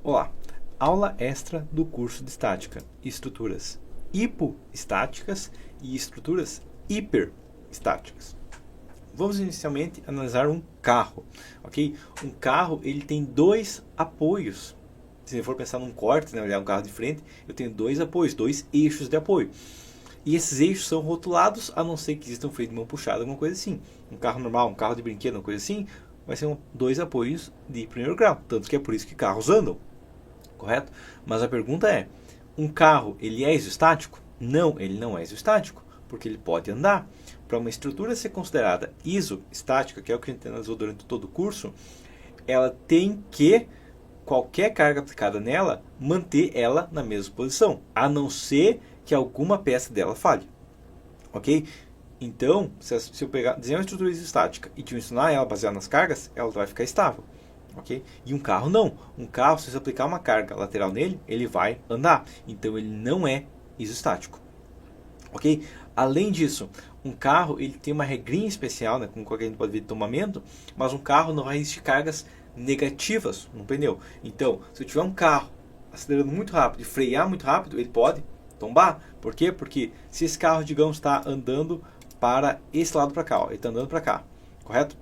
Olá, aula extra do curso de estática, estruturas hipoestáticas e estruturas hiperestáticas. Vamos inicialmente analisar um carro, ok? Um carro ele tem dois apoios. Se eu for pensar num corte, né, olhar um carro de frente, eu tenho dois apoios, dois eixos de apoio. E esses eixos são rotulados, a não ser que existam freio de mão puxada, alguma coisa assim. Um carro normal, um carro de brinquedo, uma coisa assim, vai ser dois apoios de primeiro grau. Tanto que é por isso que carros andam, correto? Mas a pergunta é, um carro ele é isostático? Não, ele não é isostático, porque ele pode andar. Para uma estrutura ser considerada isoestática, que é o que a gente analisou durante todo o curso, ela tem que, qualquer carga aplicada nela, manter ela na mesma posição, a não ser que alguma peça dela falhe, ok? Então, se eu desenhar uma estrutura isostática e dimensionar ela baseada nas cargas, ela vai ficar estável, ok? E um carro não. Um carro, se você aplicar uma carga lateral nele, ele vai andar. Então, ele não é isostático, ok? Além disso, um carro ele tem uma regrinha especial, né, com a que a gente pode ver de tombamento, mas um carro não vai resistir cargas negativas no pneu. Então, se eu tiver um carro acelerando muito rápido e frear muito rápido, ele pode tombar. Por quê? Porque se esse carro, digamos, está andando para esse lado para cá, ó, ele está andando para cá, correto?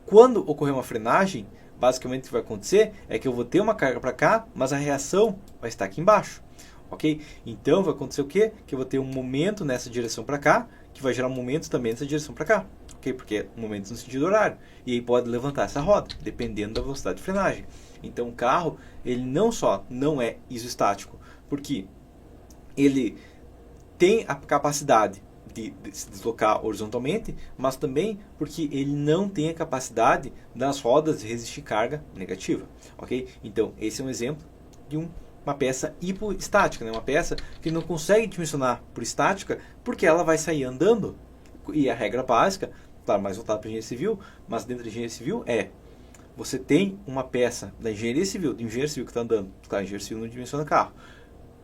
Quando ocorrer uma frenagem, basicamente o que vai acontecer é que eu vou ter uma carga para cá, mas a reação vai estar aqui embaixo, ok? Então vai acontecer o quê? Que eu vou ter um momento nessa direção para cá, que vai gerar um momento também nessa direção para cá, ok? Porque é um momento no sentido horário, e aí pode levantar essa roda, dependendo da velocidade de frenagem. Então o carro, ele não só não é isostático, porque ele tem a capacidade de se deslocar horizontalmente, mas também porque ele não tem a capacidade das rodas de resistir carga negativa, ok? Então, esse é um exemplo de uma peça hipoestática, né? Uma peça que não consegue dimensionar por estática, porque ela vai sair andando. E a regra básica, claro, mais voltada para a engenharia civil, mas dentro da engenharia civil você tem uma peça da engenharia civil, do engenheiro civil que está andando, claro, o engenheiro civil não dimensiona carro,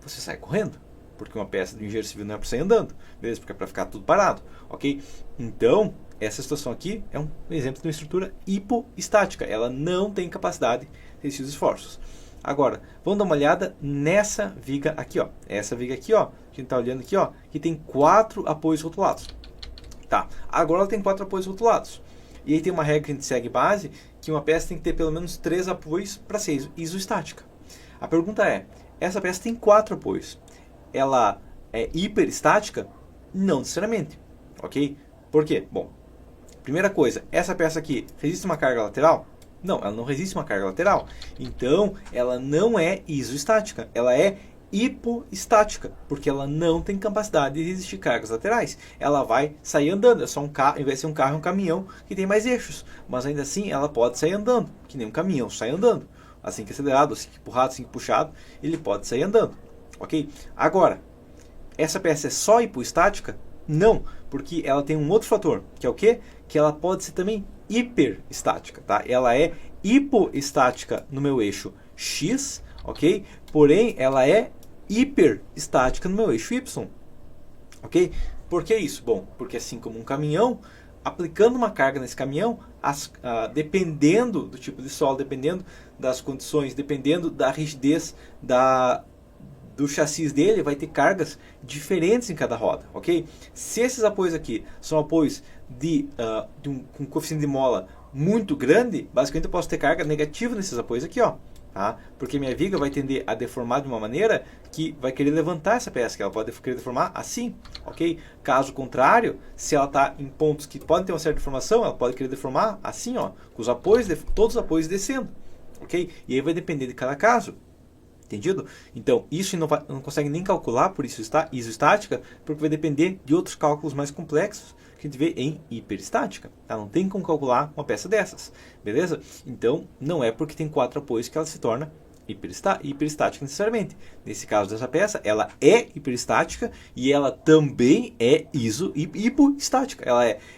você sai correndo, porque uma peça do engenheiro civil não é para sair andando, beleza? Porque é para ficar tudo parado, ok? Então, essa situação aqui é um exemplo de uma estrutura hipoestática, ela não tem capacidade de resistir os esforços. Agora, vamos dar uma olhada nessa viga aqui, ó. Essa viga aqui, ó, que a gente está olhando aqui, ó, que tem 4 apoios rotulados. Tá, agora ela tem 4 apoios rotulados. E aí tem uma regra que a gente segue base, que uma peça tem que ter pelo menos 3 apoios para ser isoestática. A pergunta é, essa peça tem 4 apoios. Ela é hiperestática? Não necessariamente, ok? Por quê? Bom, primeira coisa, essa peça aqui resiste uma carga lateral? Não, ela não resiste uma carga lateral. Então, ela não é isoestática, ela é hipoestática, porque ela não tem capacidade de resistir cargas laterais. Ela vai sair andando, é só um carro, ao invés de ser um carro, é um caminhão que tem mais eixos, mas ainda assim ela pode sair andando, que nem um caminhão sai andando. Assim que acelerado, assim que empurrado, assim que puxado, ele pode sair andando. Ok? Agora, essa peça é só hipoestática? Não, porque ela tem um outro fator, que é o quê? Que ela pode ser também hiperestática, tá? Ela é hipoestática no meu eixo X, ok? Porém, ela é hiperestática no meu eixo Y, ok? Por que isso? Bom, porque assim como um caminhão, aplicando uma carga nesse caminhão, dependendo do tipo de solo, dependendo das condições, dependendo da rigidez do chassi dele, vai ter cargas diferentes em cada roda, ok? Se esses apoios aqui são apoios com coeficiente de mola muito grande, basicamente eu posso ter carga negativa nesses apoios aqui, ó, tá? Porque minha viga vai tender a deformar de uma maneira que vai querer levantar essa peça, que ela pode querer deformar assim, ok? Caso contrário, se ela está em pontos que podem ter uma certa deformação, ela pode querer deformar assim, ó, com os apoios, todos os apoios descendo, ok? E aí vai depender de cada caso. Entendido? Então, isso não consegue nem calcular, por isso está isoestática, porque vai depender de outros cálculos mais complexos que a gente vê em hiperestática. Tá? Não tem como calcular uma peça dessas, beleza? Então, não é porque tem 4 apoios que ela se torna hiperestática necessariamente. Nesse caso dessa peça, ela é hiperestática e ela também é hipoestática.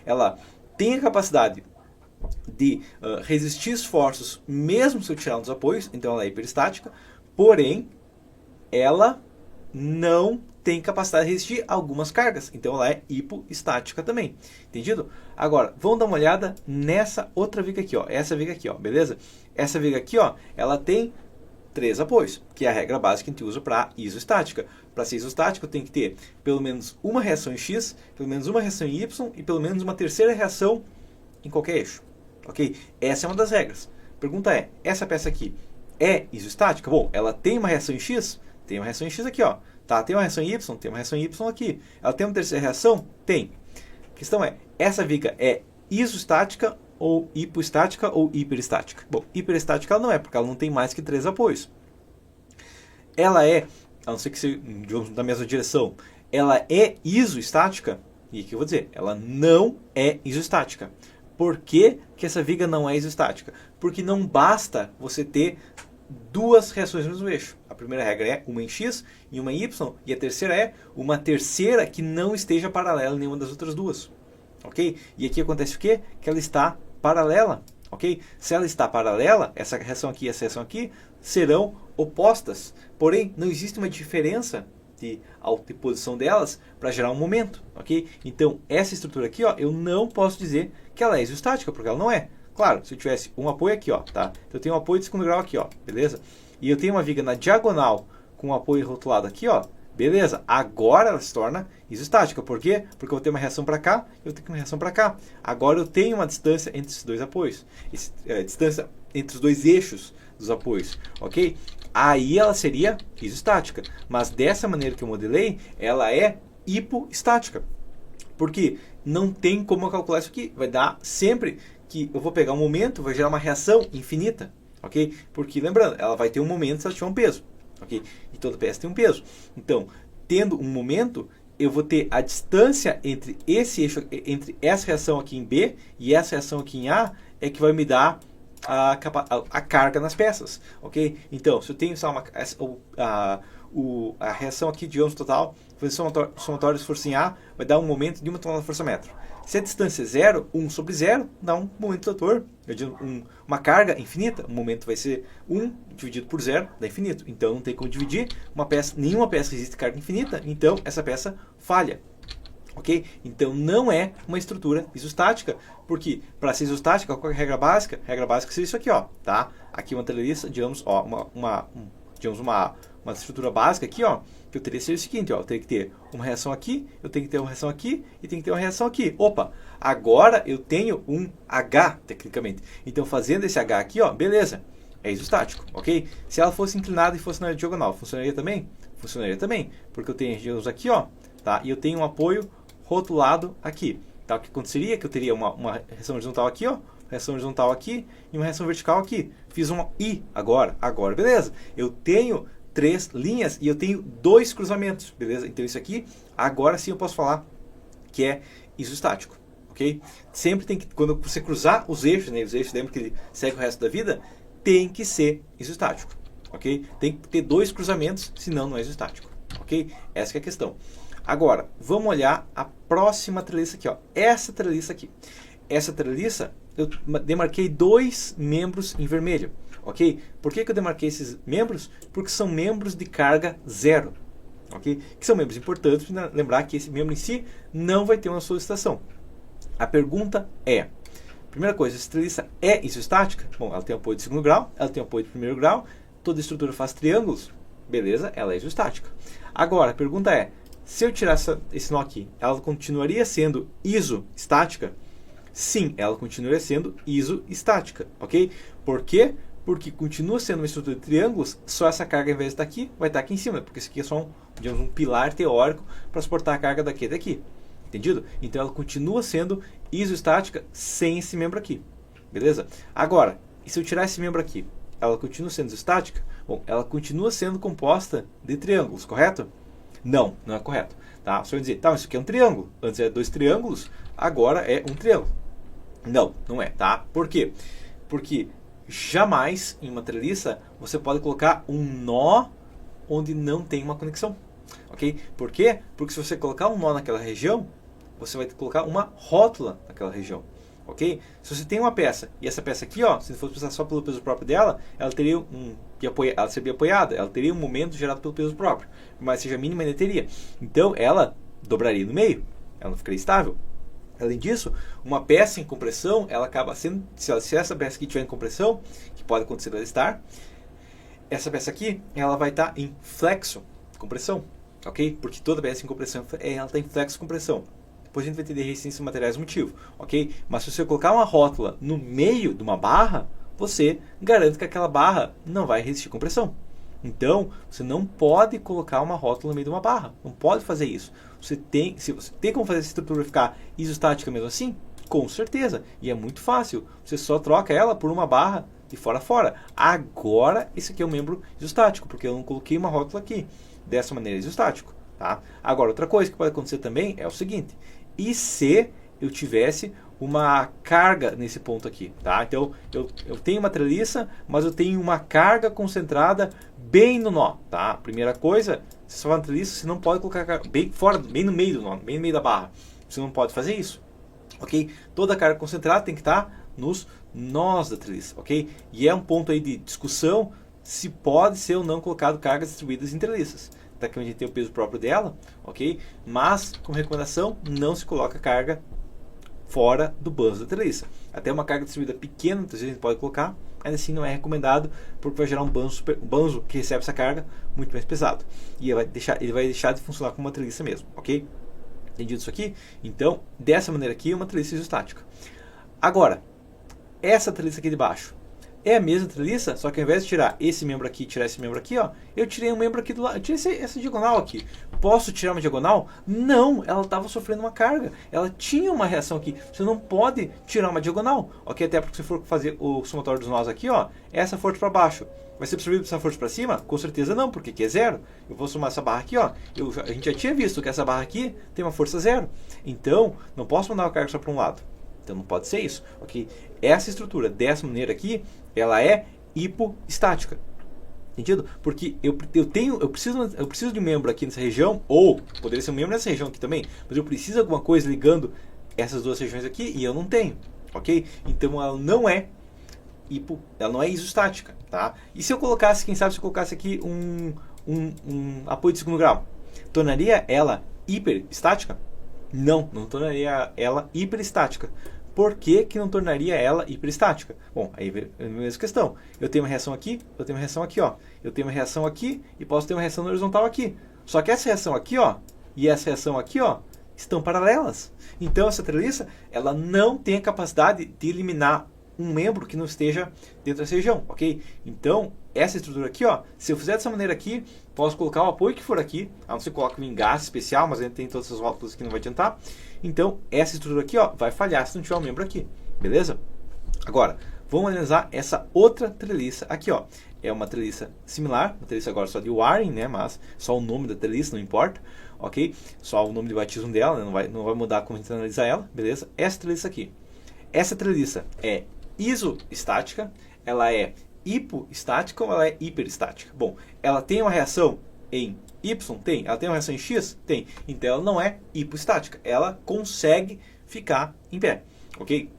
Ela tem a capacidade de resistir esforços mesmo se eu tirar um dos apoios, então ela é hiperestática. Porém, ela não tem capacidade de resistir a algumas cargas. Então, ela é hipoestática também. Entendido? Agora, vamos dar uma olhada nessa outra viga aqui, ó. Essa viga aqui, ó. Beleza? Essa viga aqui, ó, ela tem 3 apoios, que é a regra básica que a gente usa para isostática. Para ser isostática, eu tenho que ter pelo menos uma reação em X, pelo menos uma reação em Y e pelo menos uma terceira reação em qualquer eixo. Ok? Essa é uma das regras. A pergunta é, essa peça aqui é isostática? Bom, ela tem uma reação em X? Tem uma reação em X aqui, ó. Tá, tem uma reação em Y? Tem uma reação em Y aqui. Ela tem uma terceira reação? Tem. A questão é, essa viga é isostática ou hipostática ou hiperestática? Bom, hiperestática ela não é, porque ela não tem mais que 3 apoios. Ela é, a não ser que seja, digamos, na mesma direção, ela é isostática? E aqui eu vou dizer, ela não é isostática. Por que que essa viga não é isostática? Porque não basta você ter duas reações no mesmo eixo. A primeira regra é uma em X e uma em Y, e a terceira é uma terceira que não esteja paralela a nenhuma das outras duas. Ok? E aqui acontece o quê? Que ela está paralela. Ok? Se ela está paralela, essa reação aqui e essa reação aqui serão opostas. Porém, não existe uma diferença de alta e posição delas para gerar um momento. Ok? Então, essa estrutura aqui, ó, eu não posso dizer que ela é isostática, porque ela não é. Claro, se eu tivesse um apoio aqui, ó, tá? Eu tenho um apoio de segundo grau aqui, ó, beleza? E eu tenho uma viga na diagonal com um apoio rotulado aqui, ó, beleza? Agora ela se torna isostática. Por quê? Porque eu vou ter uma reação para cá e eu tenho uma reação para cá. Agora eu tenho uma distância entre esses dois apoios. Distância entre os dois eixos dos apoios, ok? Aí ela seria isostática. Mas dessa maneira que eu modelei, ela é hipostática. Porque não tem como eu calcular isso aqui. Vai dar sempre que eu vou pegar um momento, vai gerar uma reação infinita, ok? Porque, lembrando, ela vai ter um momento se ela tiver um peso, ok? E toda peça tem um peso. Então, tendo um momento, eu vou ter a distância entre esse eixo, entre essa reação aqui em B e essa reação aqui em A, é que vai me dar a carga nas peças, ok? Então, se eu tenho só a reação aqui, digamos, total, somatório de força em A, vai dar um momento de 1 tonelada de força-metro. Se a distância é 0, 1 sobre 0, dá um momento trator. Uma carga infinita, o momento vai ser 1 dividido por 0, dá infinito. Então não tem como dividir, nenhuma peça resiste carga infinita, então essa peça falha. Ok? Então não é uma estrutura isostática, porque para ser isostática, qual é a regra básica? A regra básica seria isso aqui, ó, tá? Aqui uma treliça, digamos, ó, uma estrutura básica aqui, ó, que eu teria que ser o seguinte, ó, eu teria que ter uma reação aqui, eu tenho que ter uma reação aqui e tenho que ter uma reação aqui. Opa, agora eu tenho um H, tecnicamente. Então, fazendo esse H aqui, ó, beleza, é isostático, ok? Se ela fosse inclinada e fosse na diagonal, funcionaria também? Funcionaria também, porque eu tenho, digamos, aqui, ó, tá? E eu tenho um apoio rotulado aqui, tá? O que aconteceria é que eu teria uma reação horizontal aqui, ó, reação horizontal aqui e uma reação vertical aqui. Fiz uma I agora, beleza. Eu tenho 3 linhas e eu tenho 2 cruzamentos, beleza? Então isso aqui, agora sim eu posso falar que é isostático, ok? Sempre tem que, quando você cruzar os eixos, né, os eixos, lembra que ele segue o resto da vida, tem que ser isostático, ok? Tem que ter 2 cruzamentos, senão não é isostático, ok? Essa que é a questão. Agora, vamos olhar a próxima treliça aqui, ó. Essa treliça aqui. Essa treliça, eu demarquei 2 membros em vermelho. Ok? Por que eu demarquei esses membros? Porque são membros de carga zero. Ok? Que são membros importantes, para lembrar que esse membro em si não vai ter uma solicitação. A pergunta é, primeira coisa, essa treliça é isostática? Bom, ela tem apoio de segundo grau, ela tem apoio de primeiro grau, toda estrutura faz triângulos, beleza, ela é isostática. Agora, a pergunta é, se eu tirar esse nó aqui, ela continuaria sendo isostática? Sim, ela continuaria sendo isostática, ok? Por quê? Porque continua sendo uma estrutura de triângulos, só essa carga, ao invés de estar aqui, vai estar aqui em cima, porque isso aqui é só um pilar teórico para suportar a carga daqui até aqui. Entendido? Então ela continua sendo isostática sem esse membro aqui. Beleza? Agora, e se eu tirar esse membro aqui, ela continua sendo isostática? Bom, ela continua sendo composta de triângulos, correto? Não, não é correto. Tá? Só eu dizer, tá, isso aqui é um triângulo. Antes era 2 triângulos, agora é um triângulo. Não, não é, tá? Por quê? Porque jamais em uma treliça você pode colocar um nó onde não tem uma conexão, ok? Por quê? Porque se você colocar um nó naquela região, você vai colocar uma rótula naquela região, ok? Se você tem uma peça e essa peça aqui, ó, se fosse pensar só pelo peso próprio dela, ela teria ela seria apoiada, ela teria um momento gerado pelo peso próprio, mas seja mínima, ainda teria. Então ela dobraria no meio, ela não ficaria estável. Além disso, uma peça em compressão, ela acaba sendo, se essa peça aqui estiver em compressão, que pode acontecer ela estar, essa peça aqui, ela vai estar em flexo compressão, ok? Porque toda peça em compressão, ela está em flexo compressão. Depois a gente vai entender resistência de materiais motivo, ok? Mas se você colocar uma rótula no meio de uma barra, você garante que aquela barra não vai resistir compressão. Então, você não pode colocar uma rótula no meio de uma barra. Não pode fazer isso. Se você tem como fazer essa estrutura ficar isostática mesmo assim? Com certeza. E é muito fácil. Você só troca ela por uma barra de fora a fora. Agora, esse aqui é um membro isostático, porque eu não coloquei uma rótula aqui. Dessa maneira, isostático. Tá? Agora, outra coisa que pode acontecer também é o seguinte. E se eu tivesse uma carga nesse ponto aqui, tá? Então, eu tenho uma treliça, mas eu tenho uma carga concentrada bem no nó, tá? Primeira coisa, se você for uma treliça, você não pode colocar bem fora, bem no meio do nó, bem no meio da barra. Você não pode fazer isso, ok? Toda a carga concentrada tem que estar nos nós da treliça, ok? E é um ponto aí de discussão se pode ser ou não colocado cargas distribuídas em treliças. Tá, que a gente tem o peso próprio dela, ok? Mas, como recomendação, não se coloca carga fora do banzo da treliça. Até uma carga distribuída pequena, muitas vezes a gente pode colocar, ainda assim não é recomendado, porque vai gerar um banzo que recebe essa carga muito mais pesado. E ele vai deixar de funcionar como uma treliça mesmo, ok? Entendido isso aqui? Então, dessa maneira aqui, é uma treliça isostática. Agora, essa treliça aqui de baixo, é a mesma treliça, só que ao invés de tirar esse membro aqui e tirar esse membro aqui, ó, eu tirei um membro aqui do lado, eu tirei essa diagonal aqui. Posso tirar uma diagonal? Não, ela estava sofrendo uma carga. Ela tinha uma reação aqui. Você não pode tirar uma diagonal, ok? Até porque se for fazer o somatório dos nós aqui, ó, essa força para baixo vai ser absorvido por essa força para cima? Com certeza não, porque aqui é zero. Eu vou somar essa barra aqui, ó. A gente já tinha visto que essa barra aqui tem uma força zero. Então, não posso mandar uma carga só para um lado. Então não pode ser isso, ok? Essa estrutura dessa maneira aqui, ela é hipoestática. Entendido? Porque eu preciso de um membro aqui nessa região, ou poderia ser um membro nessa região aqui também, mas eu preciso de alguma coisa ligando essas duas regiões aqui e eu não tenho, ok? Então ela não é isostática, tá? E se eu colocasse, quem sabe se eu colocasse aqui um apoio de segundo grau, tornaria ela hiperestática? Não, não tornaria ela hiperestática. Por que não tornaria ela hiperestática? Bom, aí é a mesma questão. Eu tenho uma reação aqui, eu tenho uma reação aqui, ó. Eu tenho uma reação aqui e posso ter uma reação horizontal aqui. Só que essa reação aqui, ó, e essa reação aqui, ó, estão paralelas. Então essa treliça, ela não tem a capacidade de eliminar um membro que não esteja dentro dessa região, ok? Então, essa estrutura aqui, ó, se eu fizer dessa maneira aqui, posso colocar o apoio que for aqui, a não ser que coloque um engaste especial, mas a gente tem todas essas rótulas aqui, não vai adiantar. Então, essa estrutura aqui, ó, vai falhar se não tiver um membro aqui, beleza? Agora, vamos analisar essa outra treliça aqui, ó. É uma treliça similar, uma treliça agora só de wiring, né, mas só o nome da treliça, não importa, ok? Só o nome de batismo dela, né? não vai mudar como a gente analisar ela, beleza? Essa treliça aqui. Essa treliça é isoestática, ela é hipoestática ou ela é hiperestática? Bom, ela tem uma reação em Y? Tem. Ela tem uma reação em X? Tem. Então ela não é hipoestática, ela consegue ficar em pé, ok?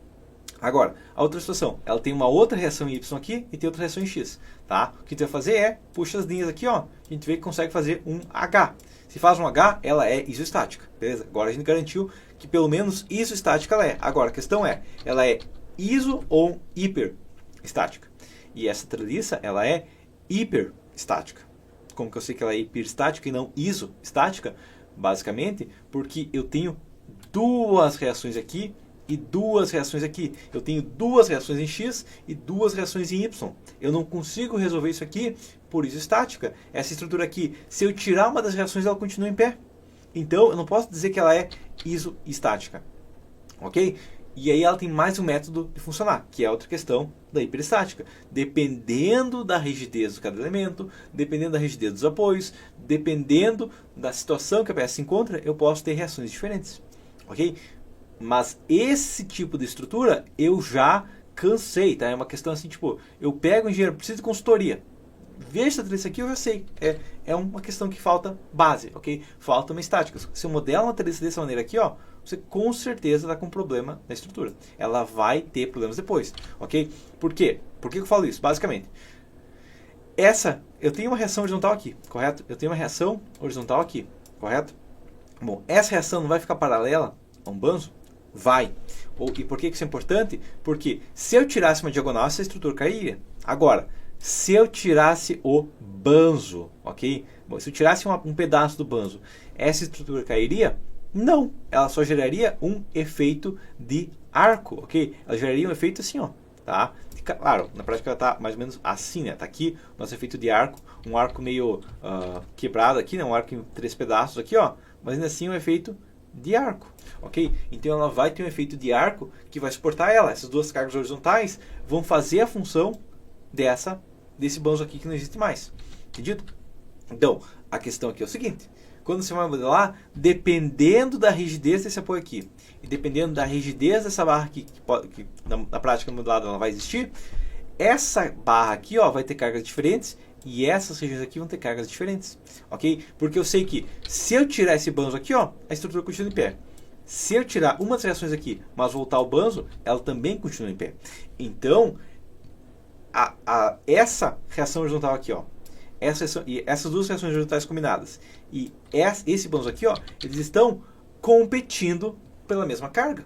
Agora, a outra situação, ela tem uma outra reação em Y aqui e tem outra reação em X, tá? O que a gente vai fazer é, puxa as linhas aqui, ó, a gente vê que consegue fazer um H. Se faz um H, ela é isoestática, beleza? Agora a gente garantiu que pelo menos isoestática ela é. Agora, a questão é, ela é iso ou hiperestática? E essa treliça, ela é hiperestática. Como que eu sei que ela é hiperestática e não isoestática? Basicamente, porque eu tenho duas reações aqui e duas reações aqui. Eu tenho duas reações em X e duas reações em Y. Eu não consigo resolver isso aqui por isostática. Essa estrutura aqui, se eu tirar uma das reações, ela continua em pé. Então, eu não posso dizer que ela é isoestática. Ok? E aí ela tem mais um método de funcionar, que é outra questão da hiperestática. Dependendo da rigidez de cada elemento, dependendo da rigidez dos apoios, dependendo da situação que a peça se encontra, eu posso ter reações diferentes. Ok? Mas esse tipo de estrutura eu já cansei, tá? É uma questão assim, tipo, eu pego o engenheiro, preciso de consultoria. Veja essa treliça aqui, eu já sei. É uma questão que falta base, ok? Falta uma estática. Se eu modelo uma treliça dessa maneira aqui, ó, você com certeza está com problema na estrutura. Ela vai ter problemas depois, ok? Por quê? Por que eu falo isso? Basicamente, eu tenho uma reação horizontal aqui, correto? Eu tenho uma reação horizontal aqui, correto? Bom, essa reação não vai ficar paralela a um banzo? Vai. E por que isso é importante? Porque se eu tirasse uma diagonal, essa estrutura cairia. Agora, se eu tirasse o banzo, ok? Bom, se eu tirasse um pedaço do banzo, essa estrutura cairia? Não, ela só geraria um efeito de arco, ok? Ela geraria um efeito assim, ó, tá? Claro, na prática ela tá mais ou menos assim, né? Tá aqui o nosso efeito de arco, um arco meio quebrado aqui, né? Um arco em 3 pedaços aqui, ó, mas ainda assim um efeito de arco, ok? Então ela vai ter um efeito de arco que vai suportar ela. Essas duas cargas horizontais vão fazer a função desse banzo aqui que não existe mais, entendido? Então, a questão aqui é o seguinte: quando você vai modelar, dependendo da rigidez desse apoio aqui e dependendo da rigidez dessa barra aqui, que na prática modelada ela vai existir, essa barra aqui, ó, vai ter cargas diferentes e essas regiões aqui vão ter cargas diferentes, ok? Porque eu sei que se eu tirar esse banzo aqui, ó, a estrutura continua em pé. Se eu tirar uma das reações aqui, mas voltar o banzo, ela também continua em pé. Então, essa reação horizontal aqui, ó, essas duas reações horizontais combinadas e esse banzo aqui, ó, eles estão competindo pela mesma carga,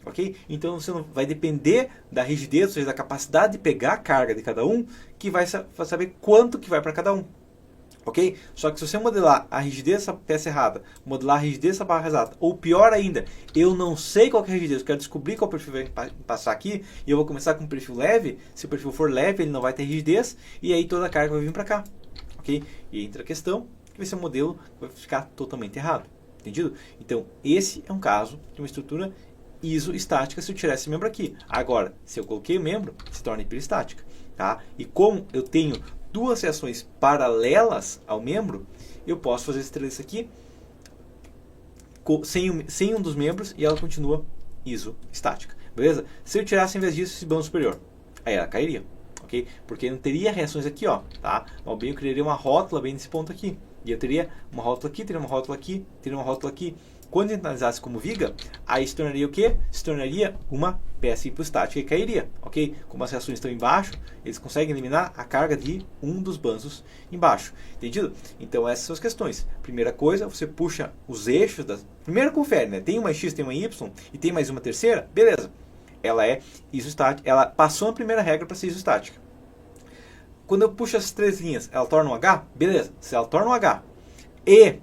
ok? Então você não vai depender da rigidez, ou seja, da capacidade de pegar a carga de cada um, que vai saber quanto que vai para cada um, ok? Só que se você modelar a rigidez dessa peça errada, modelar a rigidez dessa barra exata, ou pior ainda, eu não sei qual que é a rigidez, eu quero descobrir qual perfil vai passar aqui, e eu vou começar com um perfil leve. Se o perfil for leve, ele não vai ter rigidez, e aí toda a carga vai vir para cá, ok? E entra a questão que vai ser um modelo que vai ficar totalmente errado, entendido? Então, esse é um caso de uma estrutura isoestática se eu tirar esse membro aqui. Agora, se eu coloquei o membro, se torna hiperestática, tá? E como eu tenho duas reações paralelas ao membro, eu posso fazer isso aqui sem um dos membros e ela continua isoestática, beleza? Se eu tirasse, em vez disso, esse banzo superior, aí ela cairia, ok? Porque não teria reações aqui, ó, tá? Ao bem eu criaria uma rótula bem nesse ponto aqui, e eu teria uma rótula aqui, teria uma rótula aqui, teria uma rótula aqui. Quando eu analisasse como viga, aí se tornaria o quê? Se tornaria uma peça hipostática e cairia, ok? Como as reações estão embaixo, eles conseguem eliminar a carga de um dos banzos embaixo, entendido? Então essas são as questões. Primeira coisa, você puxa os eixos Primeiro confere, né? Tem uma X, tem uma Y e tem mais uma terceira, beleza. Ela é isostática, ela passou a primeira regra para ser isostática. Quando eu puxo essas 3 linhas, ela torna um H? Beleza. Se ela torna um H e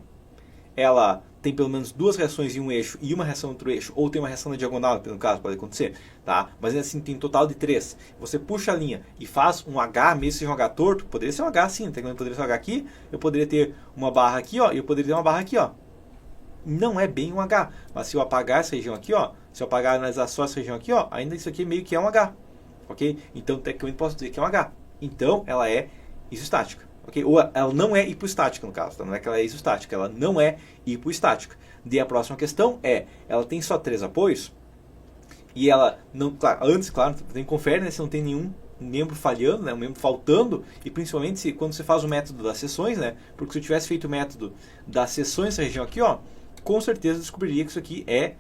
ela tem pelo menos 2 reações em um eixo e uma reação em outro eixo, ou tem uma reação na diagonal, no caso, pode acontecer, tá? Mas assim, tem um total de 3. Você puxa a linha e faz um H, mesmo seja um H torto, poderia ser um H sim, poderia ser um H aqui, eu poderia ter uma barra aqui, ó, e eu poderia ter uma barra aqui, ó. Não é bem um H, mas se eu apagar essa região aqui, ó, se eu apagar e analisar só essa região aqui, ó, ainda isso aqui meio que é um H, ok? Então, tecnicamente, posso dizer que é um H. Então, ela é isostática. Okay? Ou ela não é hipoestática, no caso, tá? Não é que ela é isostática, ela não é hipoestática. Daí a próxima questão é, ela tem só 3 apoios, e ela não, claro, antes, claro, tem confere, né, se não tem nenhum membro falhando, né, um membro faltando, e principalmente quando você faz o método das seções, né, porque se eu tivesse feito o método das seções nessa região aqui, ó, com certeza eu descobriria que isso aqui é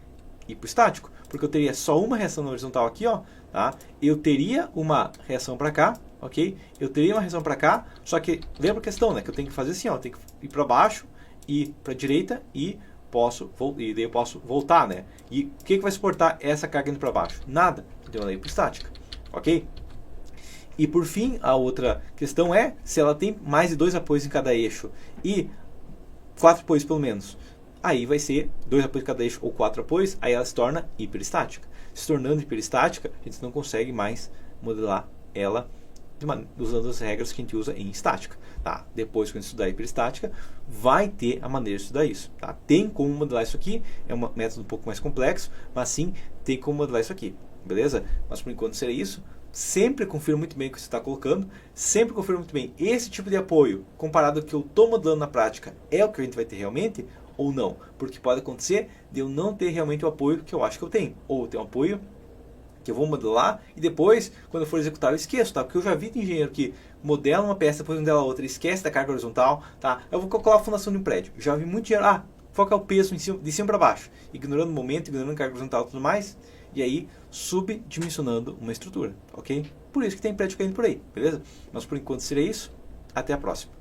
hipoestático, porque eu teria só uma reação na horizontal aqui, ó, tá? Eu teria uma reação para cá, ok? Eu teria uma reação para cá, só que lembra a questão, né? Que eu tenho que fazer assim, ó, eu tenho que ir para baixo, ir para a direita e daí eu posso voltar, né? E o que vai suportar essa carga indo para baixo? Nada, então ela é hipoestática, ok? E por fim, a outra questão é se ela tem mais de 2 apoios em cada eixo e 4 apoios pelo menos. Aí vai ser 2 apoios em cada eixo ou 4 apoios, aí ela se torna hiperestática. Se tornando hiperestática, a gente não consegue mais modelar ela usando as regras que a gente usa em estática. Tá? Depois, quando a gente estudar hiperestática, vai ter a maneira de estudar isso. Tá? Tem como modelar isso aqui, é um método um pouco mais complexo, mas sim, tem como modelar isso aqui. Beleza? Mas por enquanto será isso. Sempre confira muito bem o que você está colocando, sempre confira muito bem esse tipo de apoio comparado ao que eu estou modelando na prática, é o que a gente vai ter realmente ou não, porque pode acontecer de eu não ter realmente o apoio que eu acho que eu tenho, ou ter um apoio que eu vou modelar e depois, quando eu for executar, eu esqueço, tá? Porque eu já vi de engenheiro que modela uma peça, depois modela outra, esquece da carga horizontal, tá? Eu vou calcular a fundação de um prédio, já vi muito engenheiro, foca o peso de cima para baixo, ignorando o momento, ignorando a carga horizontal e tudo mais, e aí subdimensionando uma estrutura, ok? Por isso que tem prédio caindo por aí, beleza? Mas por enquanto seria isso, até a próxima.